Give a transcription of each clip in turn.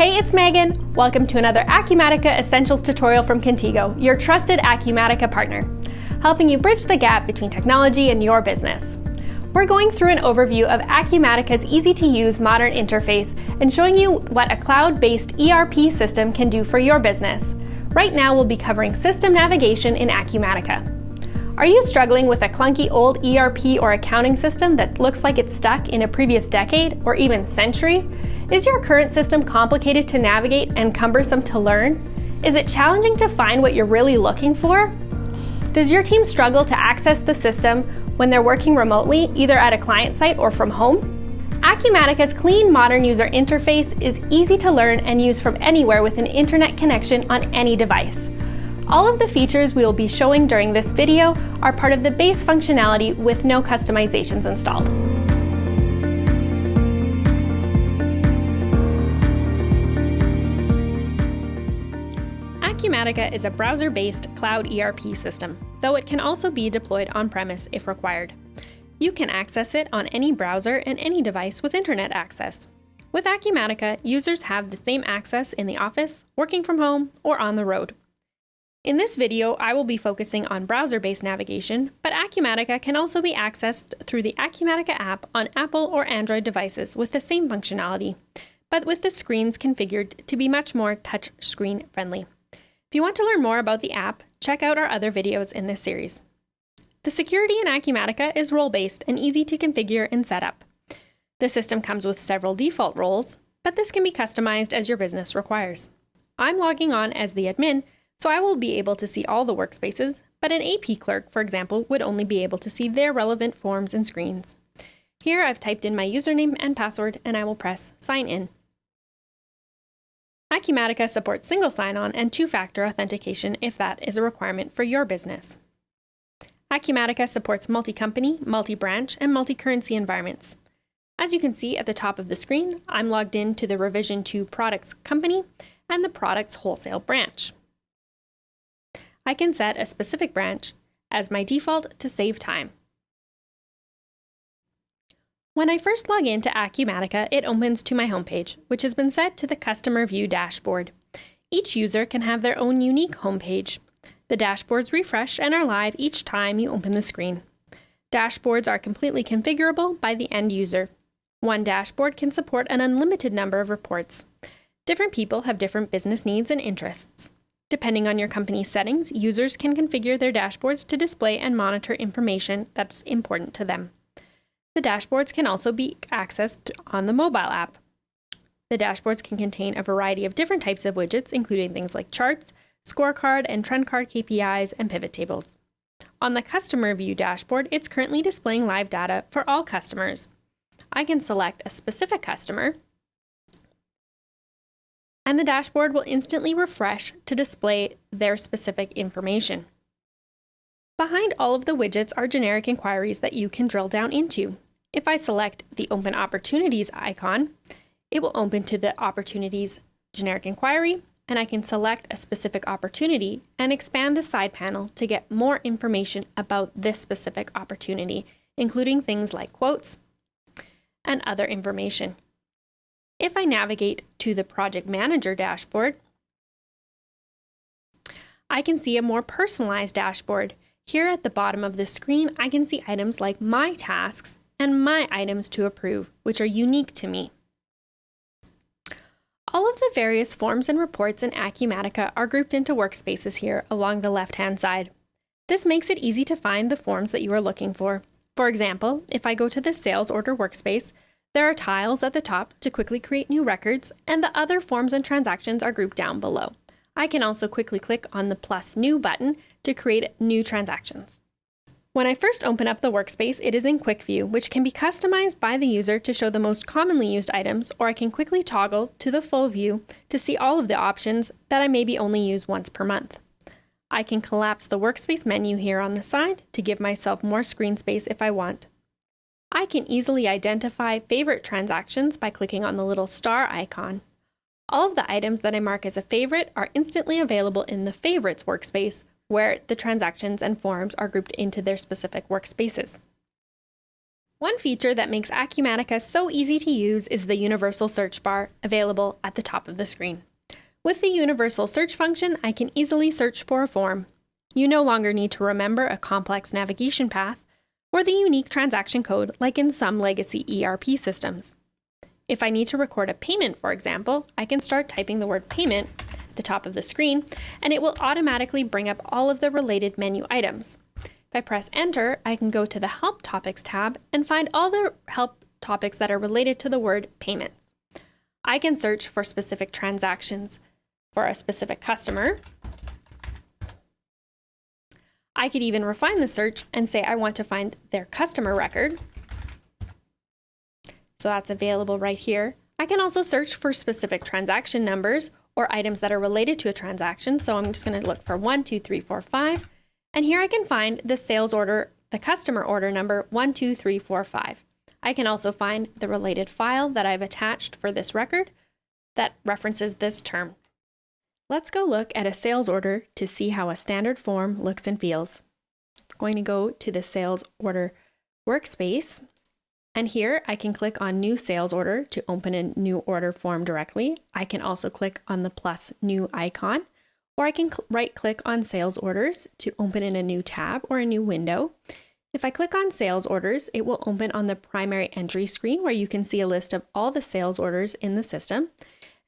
Hey, it's Megan. Welcome to another Acumatica Essentials tutorial from Contego, your trusted Acumatica partner, helping you bridge the gap between technology and your business. We're going through an overview of Acumatica's easy-to-use modern interface and showing you what a cloud-based ERP system can do for your business. Right now, we'll be covering system navigation in Acumatica. Are you struggling with a clunky old ERP or accounting system that looks like it's stuck in a previous decade or even century? Is your current system complicated to navigate and cumbersome to learn? Is it challenging to find what you're really looking for? Does your team struggle to access the system when they're working remotely, either at a client site or from home? Acumatica's clean, modern user interface is easy to learn and use from anywhere with an internet connection on any device. All of the features we will be showing during this video are part of the base functionality with no customizations installed. Acumatica is a browser-based cloud ERP system, though it can also be deployed on-premise if required. You can access it on any browser and any device with internet access. With Acumatica, users have the same access in the office, working from home, or on the road. In this video, I will be focusing on browser-based navigation, but Acumatica can also be accessed through the Acumatica app on Apple or Android devices with the same functionality, but with the screens configured to be much more touchscreen friendly. If you want to learn more about the app, check out our other videos in this series. The security in Acumatica is role-based and easy to configure and set up. The system comes with several default roles, but this can be customized as your business requires. I'm logging on as the admin, so I will be able to see all the workspaces, but an AP clerk, for example, would only be able to see their relevant forms and screens. Here I've typed in my username and password, and I will press Sign In. Acumatica supports single sign-on and two-factor authentication if that is a requirement for your business. Acumatica supports multi-company, multi-branch, and multi-currency environments. As you can see at the top of the screen, I'm logged in to the Revision 2 Products Company and the Products Wholesale branch. I can set a specific branch as my default to save time. When I first log in to Acumatica, it opens to my homepage, which has been set to the Customer View dashboard. Each user can have their own unique homepage. The dashboards refresh and are live each time you open the screen. Dashboards are completely configurable by the end user. One dashboard can support an unlimited number of reports. Different people have different business needs and interests. Depending on your company's settings, users can configure their dashboards to display and monitor information that's important to them. The dashboards can also be accessed on the mobile app. The dashboards can contain a variety of different types of widgets, including things like charts, scorecard and trend card KPIs, and pivot tables. On the Customer View dashboard, it's currently displaying live data for all customers. I can select a specific customer, and the dashboard will instantly refresh to display their specific information. Behind all of the widgets are generic inquiries that you can drill down into. If I select the Open Opportunities icon, it will open to the Opportunities generic inquiry, and I can select a specific opportunity and expand the side panel to get more information about this specific opportunity, including things like quotes and other information. If I navigate to the Project Manager dashboard, I can see a more personalized dashboard. Here at the bottom of the screen, I can see items like my tasks and my items to approve, which are unique to me. All of the various forms and reports in Acumatica are grouped into workspaces here along the left-hand side. This makes it easy to find the forms that you are looking for. For example, if I go to the Sales Order workspace, there are tiles at the top to quickly create new records, and the other forms and transactions are grouped down below. I can also quickly click on the plus new button to create new transactions. When I first open up the workspace, it is in Quick View, which can be customized by the user to show the most commonly used items, or I can quickly toggle to the full view to see all of the options that I maybe only use once per month. I can collapse the workspace menu here on the side to give myself more screen space if I want. I can easily identify favorite transactions by clicking on the little star icon. All of the items that I mark as a favorite are instantly available in the Favorites workspace, where the transactions and forms are grouped into their specific workspaces. One feature that makes Acumatica so easy to use is the universal search bar available at the top of the screen. With the universal search function, I can easily search for a form. You no longer need to remember a complex navigation path or the unique transaction code like in some legacy ERP systems. If I need to record a payment, for example, I can start typing the word payment at the top of the screen, and it will automatically bring up all of the related menu items. If I press enter, I can go to the Help Topics tab and find all the help topics that are related to the word payments. I can search for specific transactions for a specific customer. I could even refine the search and say I want to find their customer record. So that's available right here. I can also search for specific transaction numbers or items that are related to a transaction. So I'm just going to look for 1, 2, 3, 4, 5. And here I can find the sales order, the customer order number 1, 2, 3, 4, 5. I can also find the related file that I've attached for this record that references this term. Let's go look at a sales order to see how a standard form looks and feels. I'm going to go to the sales order workspace, and here I can click on New Sales Order to open a new order form directly. I can also click on the plus new icon, or I can right-click on Sales Orders to open in a new tab or a new window. If I click on Sales Orders, it will open on the primary entry screen where you can see a list of all the sales orders in the system,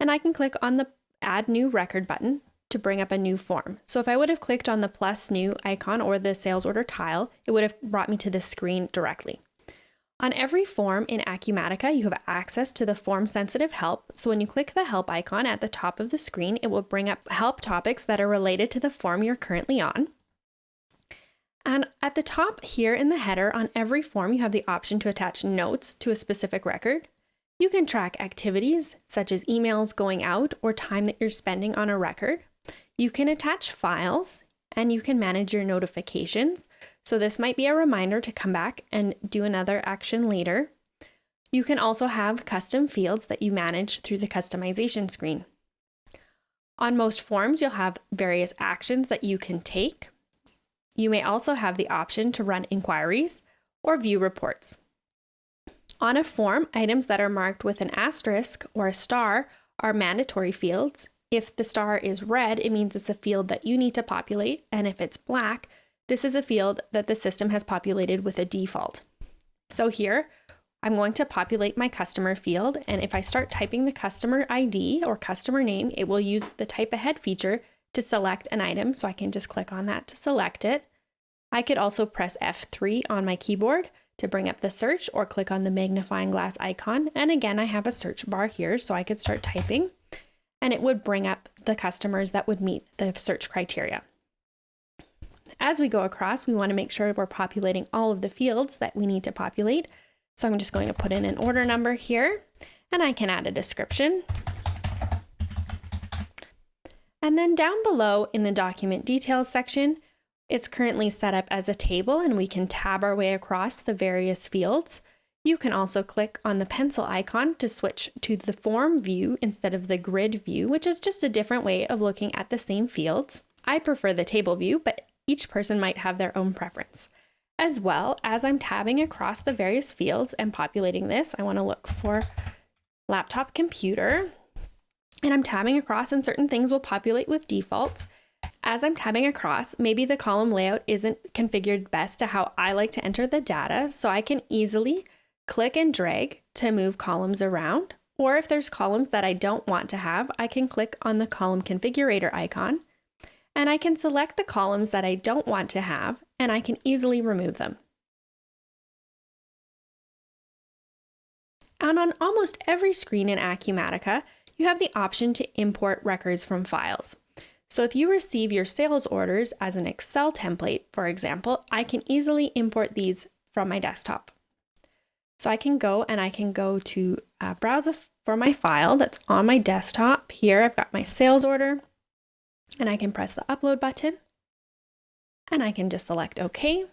and I can click on the Add New Record button to bring up a new form. So if I would have clicked on the plus new icon or the sales order tile, it would have brought me to this screen directly. On every form in Acumatica, you have access to the form-sensitive help. So when you click the help icon at the top of the screen, it will bring up help topics that are related to the form you're currently on. And at the top here in the header on every form, you have the option to attach notes to a specific record. You can track activities such as emails going out or time that you're spending on a record. You can attach files and you can manage your notifications. So this might be a reminder to come back and do another action later. You can also have custom fields that you manage through the customization screen. On most forms, you'll have various actions that you can take. You may also have the option to run inquiries or view reports. On a form, items that are marked with an asterisk or a star are mandatory fields. If the star is red, it means it's a field that you need to populate, and if it's black, this is a field that the system has populated with a default. So here, I'm going to populate my customer field, and if I start typing the customer ID or customer name, it will use the Type Ahead feature to select an item, so I can just click on that to select it. I could also press F3 on my keyboard to bring up the search or click on the magnifying glass icon. And again, I have a search bar here, so I could start typing and it would bring up the customers that would meet the search criteria. As we go across, we want to make sure we're populating all of the fields that we need to populate. So I'm just going to put in an order number here, and I can add a description. And then down below in the document details section, it's currently set up as a table and we can tab our way across the various fields. You can also click on the pencil icon to switch to the form view instead of the grid view, which is just a different way of looking at the same fields. I prefer the table view, but each person might have their own preference. As well, as I'm tabbing across the various fields and populating this, I want to look for laptop computer, and I'm tabbing across and certain things will populate with defaults. As I'm tabbing across, maybe the column layout isn't configured best to how I like to enter the data, so I can easily click and drag to move columns around. Or if there's columns that I don't want to have, I can click on the column configurator icon, and I can select the columns that I don't want to have, and I can easily remove them. And on almost every screen in Acumatica, you have the option to import records from files. So if you receive your sales orders as an Excel template, for example, I can easily import these from my desktop. So I can go to browse for my file that's on my desktop. Here I've got my sales order, and I can press the upload button, and I can just select OK.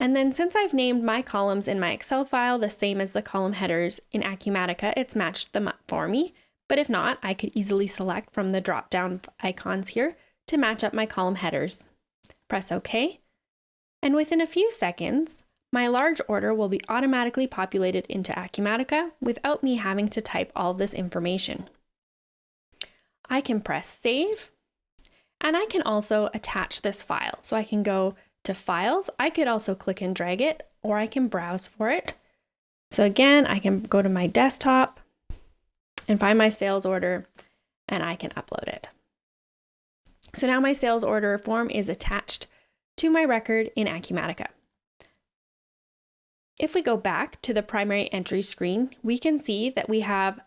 And then since I've named my columns in my Excel file the same as the column headers in Acumatica, it's matched them up for me. But if not, I could easily select from the drop-down icons here to match up my column headers. Press OK. And within a few seconds, my large order will be automatically populated into Acumatica without me having to type all of this information. I can press save, and I can also attach this file. So I can go to files. I could also click and drag it, or I can browse for it. So again, I can go to my desktop and find my sales order, and I can upload it. So now my sales order form is attached to my record in Acumatica. If we go back to the primary entry screen, we can see that we have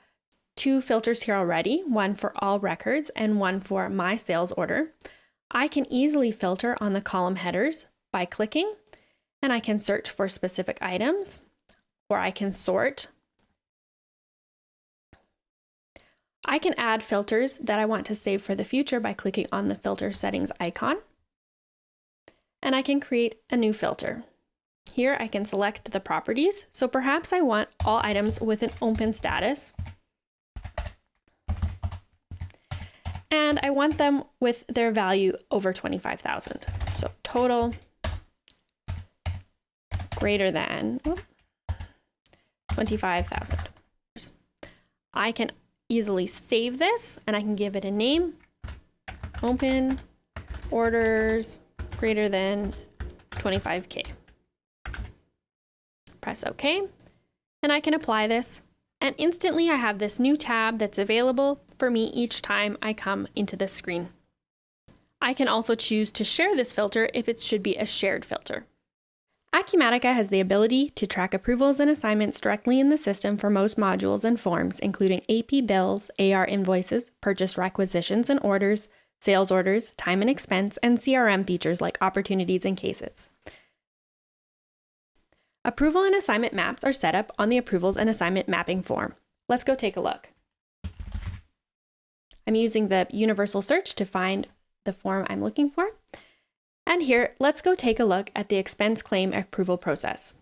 two filters here already, one for all records and one for my sales order. I can easily filter on the column headers by clicking, and I can search for specific items, or I can sort. I can add filters that I want to save for the future by clicking on the filter settings icon, and I can create a new filter. Here I can select the properties, so perhaps I want all items with an open status, and I want them with their value over 25,000. So total greater than 25,000. I can easily save this, and I can give it a name. Open orders greater than 25K. Press OK, and I can apply this, and instantly I have this new tab that's available for me each time I come into this screen. I can also choose to share this filter if it should be a shared filter. Acumatica has the ability to track approvals and assignments directly in the system for most modules and forms, including AP bills, AR invoices, purchase requisitions and orders, sales orders, time and expense, and CRM features like opportunities and cases. Approval and assignment maps are set up on the Approvals and Assignment Mapping form. Let's go take a look. I'm using the universal search to find the form I'm looking for. And here, let's go take a look at the expense claim approval process.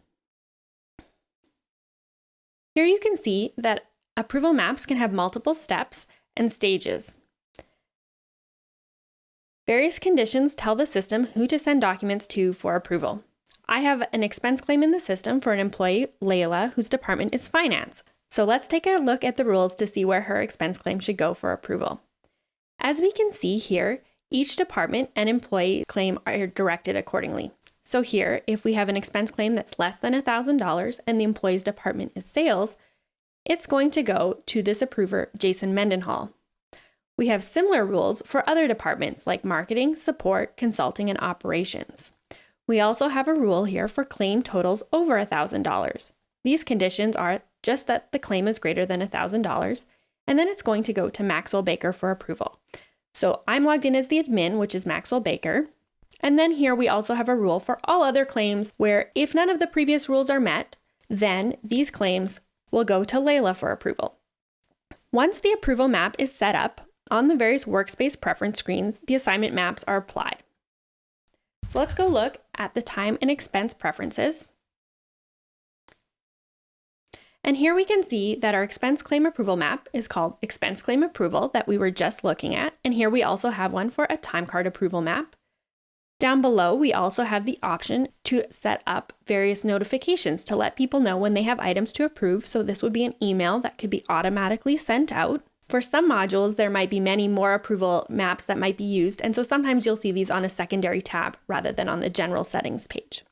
Here you can see that approval maps can have multiple steps and stages. Various conditions tell the system who to send documents to for approval. I have an expense claim in the system for an employee, Layla, whose department is finance. So let's take a look at the rules to see where her expense claim should go for approval. As we can see here, each department and employee claim are directed accordingly. So here, if we have an expense claim that's less than $1,000 and the employee's department is sales, it's going to go to this approver, Jason Mendenhall. We have similar rules for other departments like marketing, support, consulting, and operations. We also have a rule here for claim totals over $1,000. These conditions are just that the claim is greater than $1,000, and then it's going to go to Maxwell Baker for approval. So I'm logged in as the admin, which is Maxwell Baker. And then here we also have a rule for all other claims where if none of the previous rules are met, then these claims will go to Layla for approval. Once the approval map is set up, on the various workspace preference screens, the assignment maps are applied. So let's go look at the time and expense preferences. And here we can see that our expense claim approval map is called expense claim approval that we were just looking at. And here we also have one for a time card approval map. Down below, we also have the option to set up various notifications to let people know when they have items to approve. So this would be an email that could be automatically sent out. For some modules, there might be many more approval maps that might be used, and so sometimes you'll see these on a secondary tab rather than on the general settings page.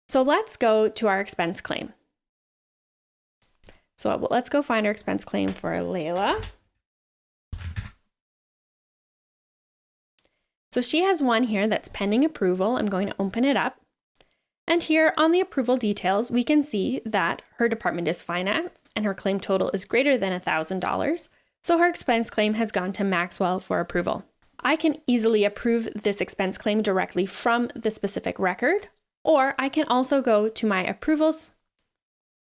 So let's go to our expense claim. So let's go find our expense claim for Layla. So she has one here that's pending approval. I'm going to open it up. And here on the approval details, we can see that her department is finance and her claim total is greater than $1,000. So her expense claim has gone to Maxwell for approval. I can easily approve this expense claim directly from the specific record, or I can also go to my approvals.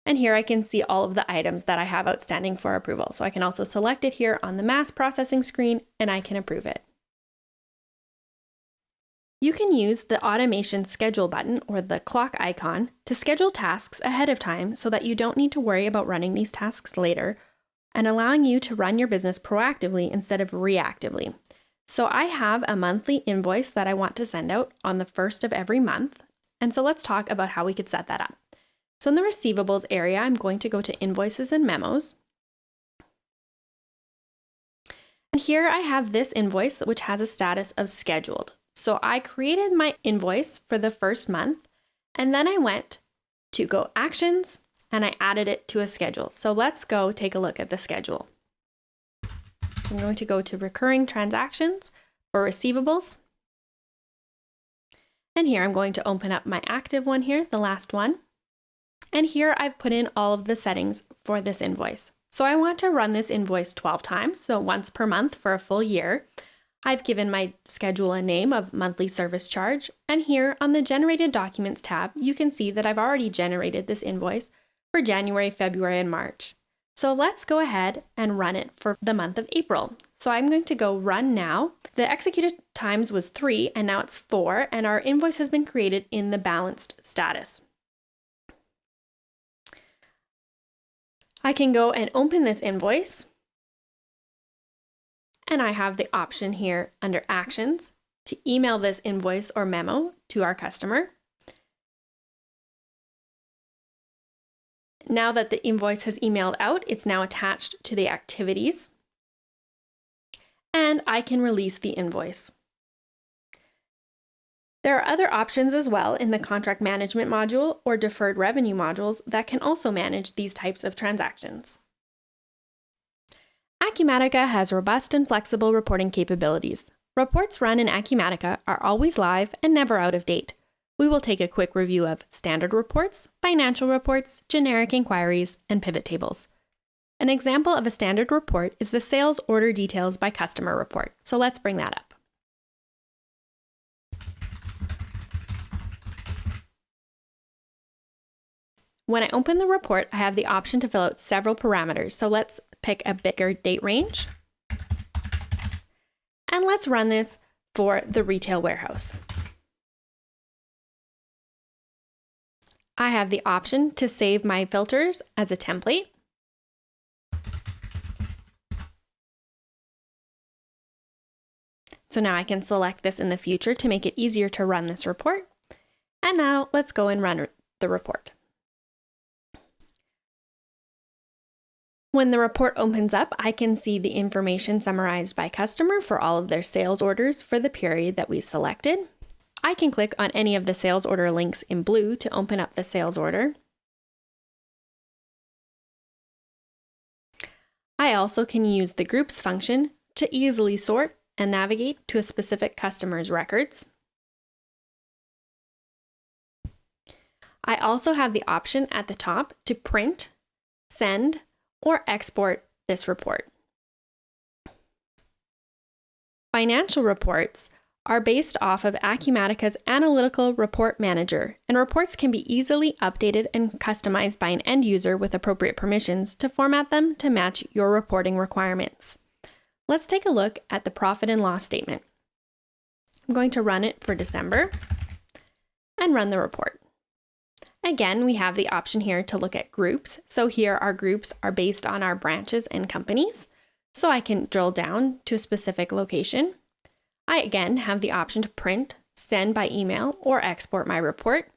And here I can see all of the items that I have outstanding for approval. So I can also select it here on the mass processing screen and I can approve it. You can use the automation schedule button or the clock icon to schedule tasks ahead of time so that you don't need to worry about running these tasks later and allowing you to run your business proactively instead of reactively. So I have a monthly invoice that I want to send out on the first of every month. And so let's talk about how we could set that up. So in the receivables area, I'm going to go to invoices and memos. And here I have this invoice which has a status of scheduled. So I created my invoice for the first month, and then I went to go actions and I added it to a schedule. So let's go take a look at the schedule. I'm going to go to recurring transactions for receivables. And here I'm going to open up my active one here, the last one. And here I've put in all of the settings for this invoice. So I want to run this invoice 12 times, so once per month for a full year. I've given my schedule a name of monthly service charge. And here on the generated documents tab, you can see that I've already generated this invoice for January, February, and March. So let's go ahead and run it for the month of April. So I'm going to go run now. The executed times was 3 and now it's 4, and our invoice has been created in the balanced status. I can go and open this invoice, and I have the option here under actions to email this invoice or memo to our customer. Now that the invoice has emailed out, it's now attached to the activities, and I can release the invoice. There are other options as well in the contract management module or deferred revenue modules that can also manage these types of transactions. Acumatica has robust and flexible reporting capabilities. Reports run in Acumatica are always live and never out of date. We will take a quick review of standard reports, financial reports, generic inquiries, and pivot tables. An example of a standard report is the sales order details by customer report. So let's bring that up. When I open the report, I have the option to fill out several parameters. So let's pick a bigger date range. And let's run this for the retail warehouse. I have the option to save my filters as a template. So now I can select this in the future to make it easier to run this report. And now let's go and run the report. When the report opens up, I can see the information summarized by customer for all of their sales orders for the period that we selected. I can click on any of the sales order links in blue to open up the sales order. I also can use the groups function to easily sort and navigate to a specific customer's records. I also have the option at the top to print, send, or export this report. Financial reports are based off of Acumatica's Analytical Report Manager, and reports can be easily updated and customized by an end user with appropriate permissions to format them to match your reporting requirements. Let's take a look at the profit and loss statement. I'm going to run it for December and run the report. Again, we have the option here to look at groups. So here our groups are based on our branches and companies. So I can drill down to a specific location. I again have the option to print, send by email, or export my report.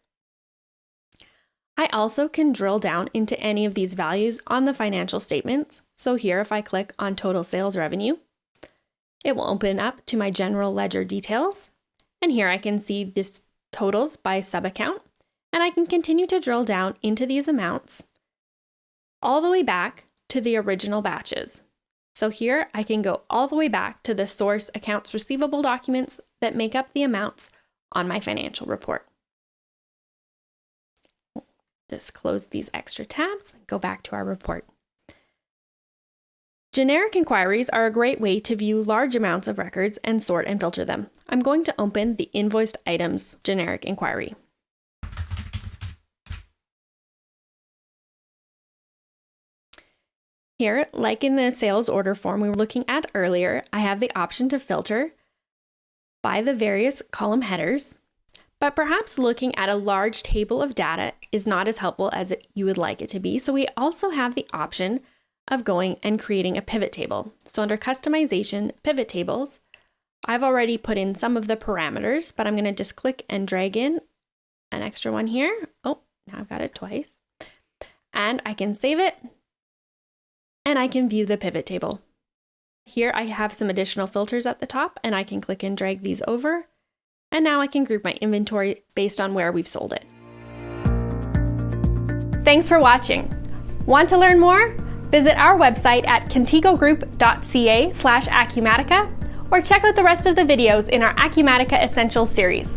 I also can drill down into any of these values on the financial statements. So here, if I click on total sales revenue, it will open up to my general ledger details. And here I can see this totals by sub-account. And I can continue to drill down into these amounts all the way back to the original batches. So here I can go all the way back to the source accounts receivable documents that make up the amounts on my financial report. Just close these extra tabs and go back to our report. Generic inquiries are a great way to view large amounts of records and sort and filter them. I'm going to open the invoiced items generic inquiry. Here, like in the sales order form we were looking at earlier, I have the option to filter by the various column headers, but perhaps looking at a large table of data is not as helpful as you would like it to be. So we also have the option of going and creating a pivot table. So under customization, pivot tables, I've already put in some of the parameters, but I'm going to just click and drag in an extra one here. Oh, now I've got it twice. And I can save it, and I can view the pivot table. Here I have some additional filters at the top, and I can click and drag these over. And now I can group my inventory based on where we've sold it. Thanks for watching. Want to learn more? Visit our website at contegogroup.ca/Acumatica, or check out the rest of the videos in our Acumatica Essentials series.